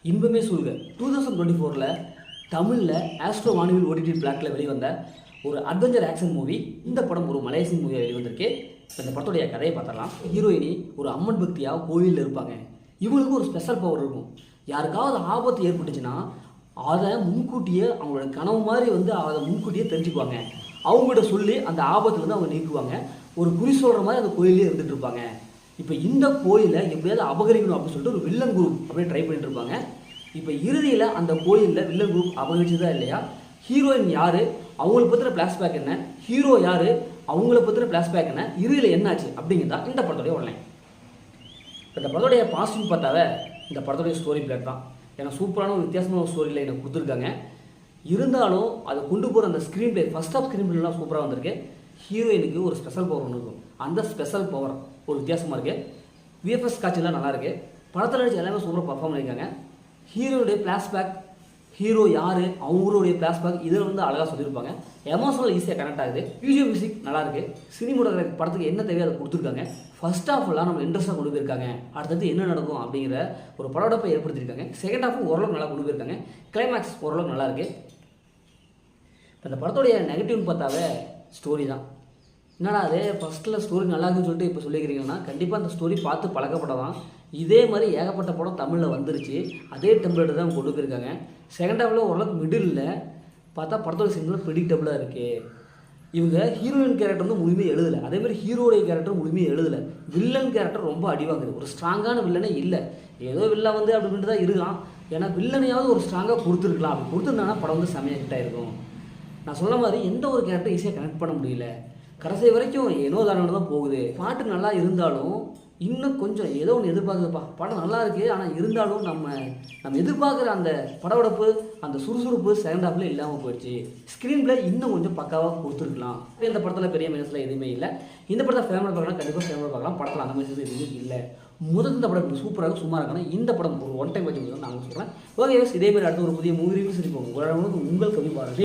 இன்பமே சொல்க 2024 தமிழில் ஆஸ்ட்ரோ வானவில் ஓடிடி பிளாட்டில் வெளிவந்த ஒரு அட்வென்ச்சர் ஆக்ஷன் மூவி. இந்த படம் ஒரு மலேசியன் மூவியாக வெளிவந்திருக்கு. இந்த படத்துடைய கதையை பார்த்தரலாம். ஹீரோயினி ஒரு அம்மன் பக்தியாக கோவிலில் இருப்பாங்க. இவங்களுக்கு ஒரு ஸ்பெஷல் பவர் இருக்கும். யாருக்காவது ஆபத்து ஏற்பட்டுச்சுன்னா அதை முன்கூட்டியே அவங்களோட கனவு மாதிரி அதை முன்கூட்டியே தெரிஞ்சுக்குவாங்க. அவங்கள்ட்ட சொல்லி அந்த ஆபத்துலேருந்து அவங்க நீக்குவாங்க. ஒரு குறி சொல்கிற மாதிரி அந்த கோயிலே இருந்துகிட்டு இருப்பாங்க. இப்போ இந்த கோயிலை எப்படியாவது அபகரிக்கணும் அப்படின்னு சொல்லிட்டு ஒரு வில்லன் குரூப் அப்படியே ட்ரை பண்ணிட்டு இருப்பாங்க. இப்போ இறுதியில் அந்த கோயிலில் வில்லன் குரூப் அபகரிச்சதா இல்லையா, ஹீரோயின் யார், அவங்கள பற்றின ஃப்ளாஷ்பேக் என்ன, ஹீரோ யார், அவங்கள பற்றின ஃப்ளாஷ்பேக் என்ன, இறுதியில் என்னாச்சு அப்படிங்கிறதா இந்த படத்துடைய ஒன்லைன். இந்த படத்துடைய பாசிட்டிவ் பார்த்தாவே இந்த படத்துடைய ஸ்டோரி பிளாக் தான். ஏன்னா சூப்பரான ஒரு வித்தியாசமான ஒரு ஸ்டோரியில் எனக்கு கொடுத்துருக்காங்க. இருந்தாலும் அதை கொண்டு போகிற அந்த screen play, first of screen பிளேலாம் சூப்பராக வந்திருக்கு. ஹீரோயினுக்கு ஒரு ஸ்பெஷல் பவர் ஒன்று இருக்கும். அந்த ஸ்பெஷல் பவர் ஒரு வித்தியாசமாக இருக்குது. விஎஃப்எஸ் காட்சிலாம் நல்லாயிருக்கு. படத்தில் நடிச்சு எல்லாமே சூப்பராக பர்ஃபார்ம் பண்ணியிருக்காங்க. ஹீரோடைய ஃப்ளாஷ்பேக், ஹீரோ யார், அவங்களுடைய ஃப்ளாஷ்பேக் இதில் அழகாக சொல்லியிருப்பாங்க. எமோஷனல் ஈஸியாக கனெக்ட் ஆகுது. மியூசிக் மியூசிக் நல்லாயிருக்கு. சினிமோட்டோகிராஃபி படத்துக்கு என்ன தேவையோ அதை கொடுத்துருக்காங்க. ஃபர்ஸ்ட் ஹாஃப்லாம் நம்ம இன்ட்ரெஸ்ட்டாக கொண்டு போயிருக்காங்க. அடுத்தது என்ன நடக்கும் அப்படிங்கிற ஒரு படப்பை ஏற்படுத்தியிருக்காங்க. செகண்ட் ஹாஃபும் ஓரளவுக்கு நல்லா கொண்டு போயிருக்காங்க. கிளைமேக்ஸ் ஓரளவுக்கு நல்லாயிருக்கு. இப்போ இந்த படத்துடைய நெகட்டிவ்னு பார்த்தாவே ஸ்டோரி தான். என்னடா அது ஃபஸ்ட்டில் ஸ்டோரி நல்லா இருக்குன்னு சொல்லிட்டு இப்போ சொல்லிக்கிறீங்கன்னா, கண்டிப்பாக அந்த ஸ்டோரி பார்த்து பழக்கப்படலாம். இதே மாதிரி ஏகப்பட்ட படம் தமிழில் வந்துருச்சு. அதே டெம்ப்ளேட் தான் கொண்டு போயிருக்காங்க. செகண்ட் ஹாஃபில் ஓரளவுக்கு மிடில் பார்த்தா படத்தோட சிங்கிள் ப்ரெடிக்டபுளாக இருக்குது. இவங்க ஹீரோயின் கேரக்டர் முழுமையாக எழுதலை. அதேமாதிரி ஹீரோடைய கேரக்டர் முழுமையாக எழுதலை. வில்லன் கேரக்டர் ரொம்ப அடிவாங்குது. ஒரு ஸ்ட்ராங்கான வில்லனே இல்லை. ஏதோ வில்லன் அப்படின்ட்டு தான் இருக்கலாம். ஏன்னா வில்லனையாவது ஒரு ஸ்ட்ராங்காக கொடுத்துருக்கலாம். அப்படி கொடுத்துருந்தாங்கன்னா படம் செமையாக ஹிட் ஆகிருக்கும். நான் சொன்ன மாதிரி எந்த ஒரு கேரக்டர் ஈஸியாக கனெக்ட் பண்ண முடியல. கடைசி வரைக்கும் ஏனோ தானோட தான் போகுது. பாட்டு நல்லா இருந்தாலும் இன்னும் கொஞ்சம் ஏதோ ஒன்று எதிர்பார்க்குதுப்பா. படம் நல்லா இருக்குது, ஆனால் இருந்தாலும் நம்ம எதிர்பார்க்குற அந்த படவடப்பு, அந்த சுறுசுறுப்பு செகண்ட் ஹாஃபில் இல்லாமல் போயிடுச்சு. ஸ்க்ரீன் பிளே இன்னும் கொஞ்சம் பக்காவாக கொடுத்துருக்கலாம். இந்த படத்தில் பெரிய மைனஸில் எதுவுமே இல்லை. இந்த படத்தை ஃபேமிலி பார்க்கலாம், கண்டிப்பாக ஃபேமிலி பார்க்கலாம். படத்தில் அந்த மைனஸ் எதுவுமே இல்லை. இந்த படம் சூப்பராக சும்மா இருக்கணும். இந்த படம் ஒரு ஒன் டைம் வச்சு நாங்கள் சொல்கிறேன். ஓகே, இதே மாதிரி அடுத்த ஒரு புதிய மூவி ரிவ்யூ சரி போகும். உங்கள் கவி பாருங்கள்.